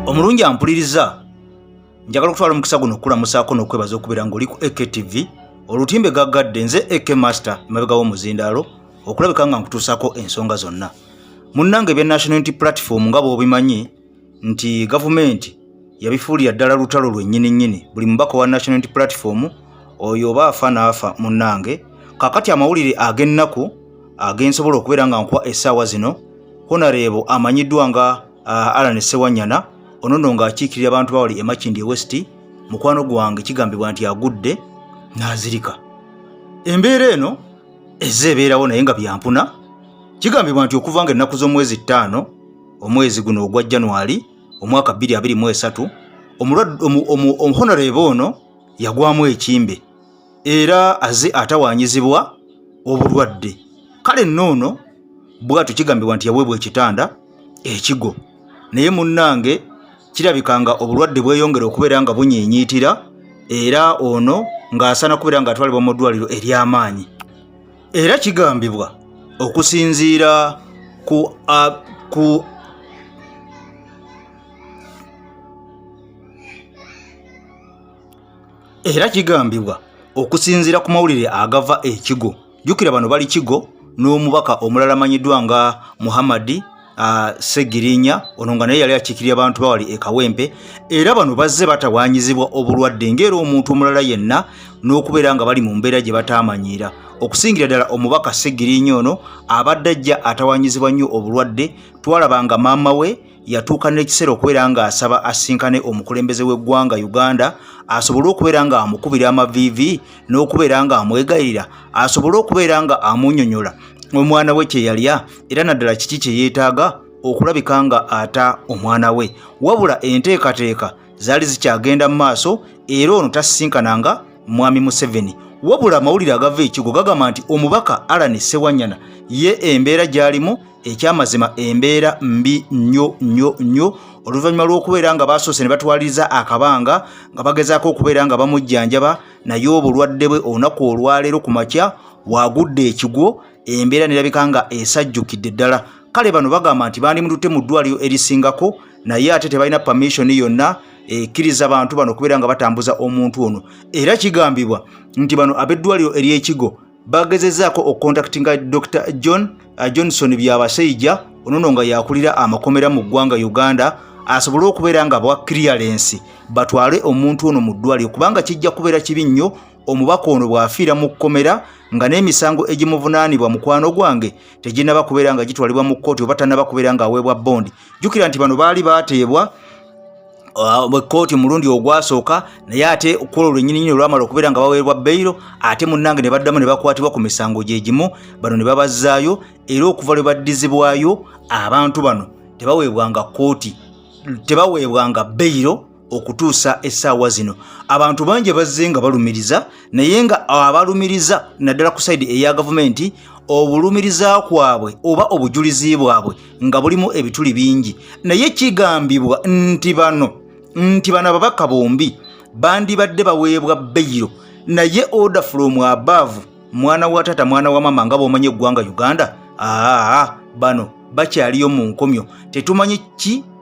Omulungi ampuliriza njagala okutwala omukisa guno okulamusaako n'okwebaza okubeera ng'oli ku AKTV olutimbe gaggadde nze AK Master emabega w'omuzindaalo okulabika nga nkutuusaako ensonga zonna. Munnange ebya National Unity Platform nga bw'obimanyi nti gavumenti yabifuulira ddala lutalo lwennyini buli mubaka wa National Unity Platform oyo oba afa n'afa munnange. Kaakati amawulire ag'ennaku agensobola okubeera nga nkuwa essaawa zino, Honorable amanyiddwa nga Alan Ssewanyana ono ng'akiikirira abantu bawali e Makindye West, mukwano gwange kigambibwa nti agudde n'azirika. Embeera eno ezze ebeerawo naye nga byampuna. Kigambibwa nti okuva nga ennaku z'omwezi 5 omwezi guno ogwa January omwaka 2023 Honorable ono yagwamu ekimbe era azze atawaanyizibwa obulwadde. Kale noono bwatu kigambibwa nti yaweebwa ekitanda ekigo, naye munnange kirabika nga obulwadde bweyongera okubeera nga bunyiinyiitira era ono ng'asana kubeera nga atwalibwa mu ddwaliro ery'amaanyi. Era kigambibwa okusinziira ku mawulire agava ekigo. Jjukira bano bali kigo n'omubaka omulala amanyiddwa nga Muhammad Segirinya ono nga naye yali akiikirira abantu bawali e Kawempe, era bano bazze batawaanyizibwa obulwadde ng'era omuntu omulala yenna n'okubeera nga bali mu mbeera gye bataamanyiira. Okusingira ddala omubaka Segirinya ono abadde ajja atawaanyizibwa nnyo obulwadde. Twalabanga maama we yatuuka n'ekiseera okubeera nga asaba asinkane omukulembeze w'eggwanga Uganda asobole okubeera nga amukubira amaviivi n'okubeera nga amwegayirira, asobole okubeera nga amunnyonnyola omwana we kye yalya era naddala kiki kye yeetaaga okulabika nga ata omwana we. Wabula enteekateeka zaali zikyagenda mu maaso era ono tasinkananga mwami Museveni. Wabula amawulire agava ekigo gagamba nti omubaka Alan Ssewanyana ye embeera gy'alimu ekyamazima embeera mbi nnyo oluvannyuma lw'okubeera nga basoose ne batwaliriza akabanga nga bagezaako okubeera nga bamujjanjaba, naye obulwadde bwe olunaku olwaleero ku makya bwagudde ekigo, embeera nerabika nga esajjukidde ddala. Kale bano bagamba nti bandimutute mu ddwaliro erisingako naye ate tebalina permission yonna ekkiriza abantu bano okubeera nga batambuza omuntu ono. Era kigambibwa nti bano ab'eddwaliro ery'ekigo bagezezzaako okukontaktinga Dr. Johnson Byabasajja ono nga yakulira amakomera mu ggwanga Uganda asobole okubeera nga bwa clearance batwale omuntu ono mu ddwaliro, kubanga kijja kubeera kibi nnyo omubaka ono bw'afiira mu kkomera nga n'emisango egimuvunaanibwa mukwano gwange teginaba kubeera nga gitwalibwa mu kkooti oba tannaba kubeera nga aweebwa bondi. Jjukira nti bano baali baateebwa kkooti mulundi ogwasooka, naye ate okukola olwennyini olwamala okubeera nga baweebwa beyiro ate munnange ne baddamu ne bakwatibwa ku misango gye gimu, bano ne babazzaayo. Era okuva lwe baddizibwayo abantu bano tebaweebwanga kkooti, tebaweebwanga beyiro okutuusa essaawa zino. Abantu bangi bazze nga balumiriza, naye nga abalumiriza naddala ku sayidi eya gavumenti obulumiriza kwabwe oba obujulizi bwabwe nga bulimu ebituli bingi. Naye kigambibwa nti bano ababaka bombi bandibadde baweebwa beyiro, naye order from above, mwana wa tata mwana wa mama nga bw'omanyi eggwanga Uganda, bano bakyaliyo mu nkomyo. Tetumanyi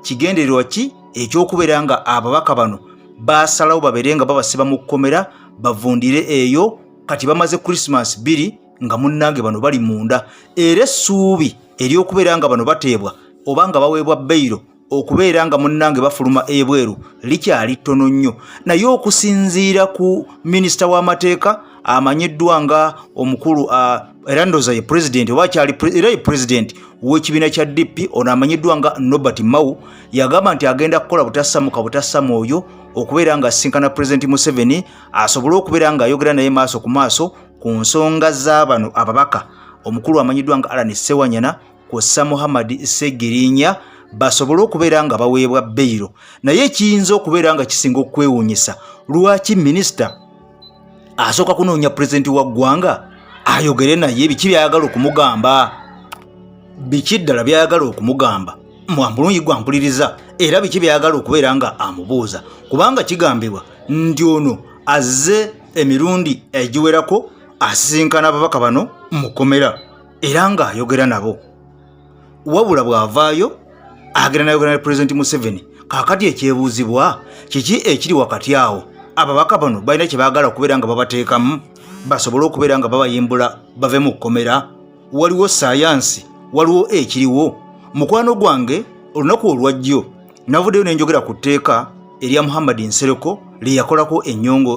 kigendererwa ki ekyokubeera nga ababaka bano basalawo babeere nga babasiba mu kkomera bavundire eyo, kati bamaze Christmas 2 nga munnange bano bali munda. Era essuubi ery'okubeera nga bano bateebwa oba nga baweebwa beyiro okubeera nga munnange bafuluma ebweru likyali ttono nnyo. Naye okusinziira ku minisita w'amateeka amanyiddwa nga omukulu era ndowooza ye president oba akyali era ye president w'ekibiina kya DP ono amanyiddwa nga Norbert Mao, yagamba nti agenda kukola butassamuka butassamu oyo okubeera nga asinkana President Museveni asobole okubeera nga ayogera naye maaso ku maaso ku nsonga z'abano ababaka. Omukulu amanyiddwa nga Alan Ssewanyana kw'ossa Muhammad Segirinya basobole okubeera nga baweebwa beyiro. Naye kiyinza okubeera nga kisinga okwewuunyisa, lwaki minisita asooka kunoonya pulezidenti wa ggwanga ayogere naye biki byayagala okumugamba, biki ddala byayagala okumugamba? Mwambulungi gwampuliriza, era biki byayagala okubeera nga amubuuza, kubanga kigambibwa nti ono azze emirundi egiwerako asisinkana ababaka bano mu kkomera era ng'ayogera nabo. Wabula bw'avaayo agenda n'ayogera ne President Museveni kakati ekyebuuzibwa kiki ekiri wakati awo ababaka bano balina kye baagala okubeera nga babateekamu basobole okubeera nga babayimbula bave mu kkomera waliwo sayansi waliwo ekiriwo mukwano gwange olunaku olwajjo navuddeyo ne njogera ku tteeka erya Muhammad Nsereko lye yakolako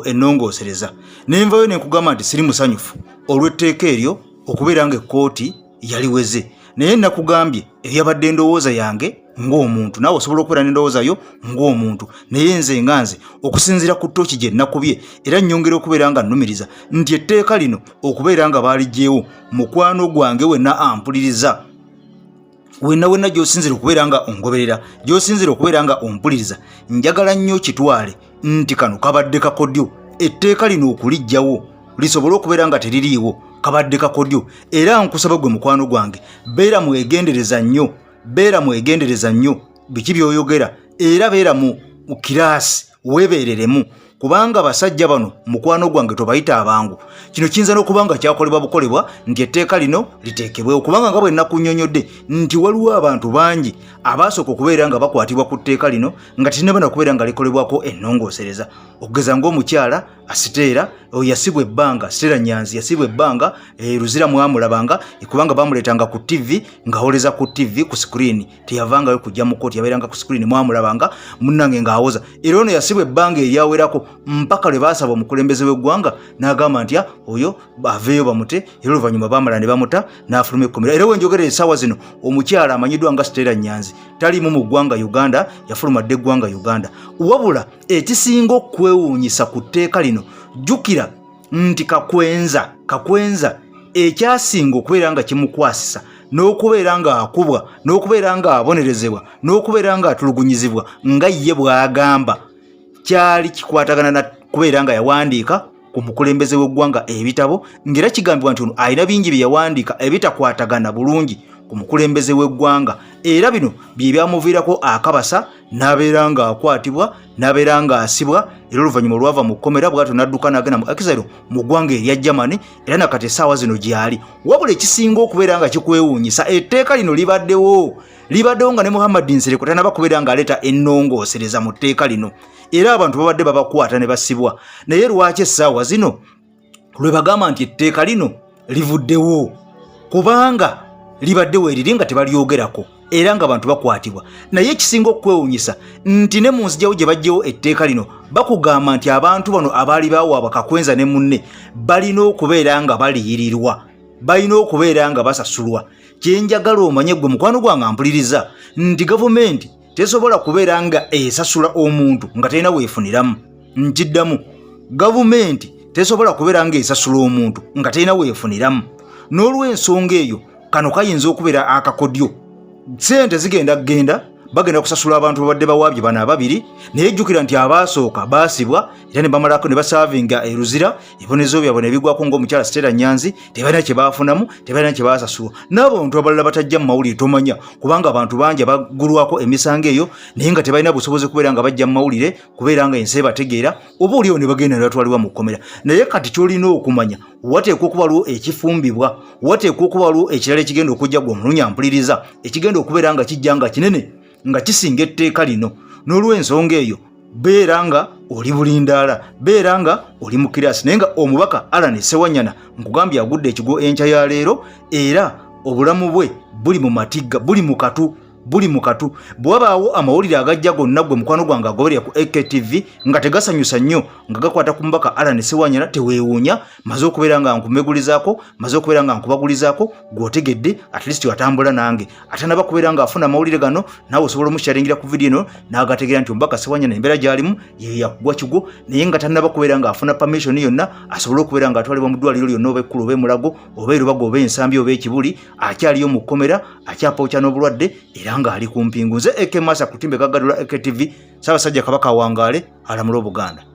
ennongoosereza ne nvayo ne nkugamba nti siri musanyufu olw'etteeka eryo okubeera nga ekkooti yaliweze naye nakugambye ebyabadde endowooza yange ng'omuntu naawe osobola okubeera n'endowooza yo ng'omuntu naye nze nga nze okusinziira ku ttooki gye nakubye era nnyongera okubeera nga nnumiriza nti etteeka lino okubeera nga baaliggyewo mukwano gwange wenna ampuliriza wenna gy'osinzira okubeera nga ongoberera gy'osinzira okubeera nga ompuliriza njagala nnyo kitwale nti kano kabadde kakodyo etteeka lino okuliggyawo lisobole okubeera nga teririiwo kabadde kakodyo era nkusaba gwe mukwano gwange beera mwegendereza nnyo biki by'oyogera era beera mu kiraasi weebeereremu kubanga basajja bano mukwano gwange tobayita abangu kino kiyinza n'okubanga kyakolebwa bukolebwa nti etteeka lino liteekebwewo kubanga nga bwe nakunnyonnyodde nti waliwo abantu bangi abaasooka okubeera nga bakwatibwa ku tteeka lino nga tetinaba nakubeera nga likolebwako ennongoosereza okugeza ng'omukyala Asiteera yasibwa ebbanga Asiteera Nyanzi yasibwa ebbanga Luzira mwamulabanga kubanga bamuleetanga ku TV ng'awoleza ku TV ku screen teyavangayo kujja mu kkooti yabeeranga ku screen mwamulabanga munnange ng'awoza era ono yasibwa ebbanga eryawerako mpaka lwe baasaba omukulembeze w'eggwanga n'agamba nti oyo aveeyo bamute era oluvannyuma baamala ne bamuta n'afuluma ekkomera era wenjogera essaawa zino omukyala amanyiddwa nga Asiteera Nyanzi talimu mu ggwanga Uganda yafulumadde eggwanga Uganda wabula ekisinga okwewuunyisa ku tteeka lino jjukira nti kakwenza ekyasinga okubeera nga kimukwasisa n'okubeera nga akubwa n'okubeera nga abonerezebwa n'okubeera nga atulugunyizibwa nga ye bw'agamba kyali kikwatagana na kubeera nga yawandiika ku mukulembeze w'eggwanga ebitabo ng'era kigambibwa nti ono alina bingi bye yawandiika ebitakwatagana bulungi ku mukulembeze w'eggwanga era bino bye byamuviirako akabasa n'abeera nga akwatibwa n'abeera nga asibwa era oluvannyuma olwava mu kkomera bw'atyo n'adduka n'agenda mu exile mu ggwanga erya Germany era nakati essaawa zino gy'ali wabula ekisinga okubeera nga kikwewuunyisa etteeka lino libaddewo nga ne Muhammad Nsereko tanaba kubeera ng'aleeta ennongoosereza mu tteeka lino era abantu babadde babakwata ne basibwa naye lwaki essaawa zino lwe bagamba nti etteeka lino livuddewo kubanga libaddewo eriri nga tebalyogerako era nga abantu bakwatibwa naye ekisinga okwewuunyisa nti ne mu nzijjawo gye bajjewo etteeka lino bakugamba nti abantu bano abaali bawaabwa Kakwenza ne munne balina okubeera nga baliyirirwa balina okubeera nga basasulwa kyenjagala omanye gwe mukwano gwange ampuliriza nti gavumenti tesobola kubeera nga esasula omuntu nga talina weefuniramu nkiddamu gavumenti tesobola kubeera nga esasula omuntu nga talina weefuniramu n'olw'ensonga eyo kano kayinza okubeera akakodyo sente zigenda bagenda kusasula abantu babadde bawaabye bana ababiri naye jjukira nti abaasooka baasibwa era ne bamalako ne basaavinga Luzira ebibonezo byabwe ne bigwako ng'omukyala Asiteera Nyanzi tebalina kye baafunamu tebalina kye baasasulwa n'abantu abalala batajja mu mawulire tomanya kubanga abantu bangi abagulwako emisango eyo naye nga tebalina busobozi kubeera nga bajja mu mawulire kubeera nga ensi bategeera oba oliwo ne bagenda ne batwalibwa mu kkomera naye kati kyolina okumanya wateekwa okuba waliwo ekifumbibwa wateekwa okuba waliwo ekirala ekigenda okujja gwe omulungi ampuliriza ekigenda okubeera nga kijja nga kinene nga kisinga etteeka lino n'olw'ensonga eyo beera nga oli bulindaala beera nga oli mu kiraasi naye nga omubaka Allan Ssewanyana nkugambye agudde ekigo enkya ya leero era obulamu bwe buli mu matigga buli mu katu bwabaawo amawulire agajja gonna gwe mukwano gwange agoberera ku AKTV nga tegasanyusa nnyo nga gakwata ku mubaka Allan Ssewanyana teweewuunya maze okubeera nga nkumegulizaako maze okubeera nga nkubagulizaako gw'otegedde at least watambula nange ate naba kubeera nga afuna amawulire gano naawe osobola omusharingira ku vidiyo eno n'agategeera nti omubaka Ssewanyana embeera gy'alimu ye yakugwa kigo naye nga tannaba kubeera nga afuna permission yonna asobole okubeera nga atwalibwa mu ddwaliro lyonna oba ekkulu oba emulago oba erubago oba ensambi oba ekibuli akyaliyo mu kkomera akyapookya n'obulwadde era nga ali ku mpingu nze Ekemasa kutimbe gagadula AKTV Ssaabasajja Kabaka Wangaale alamula Obuganda.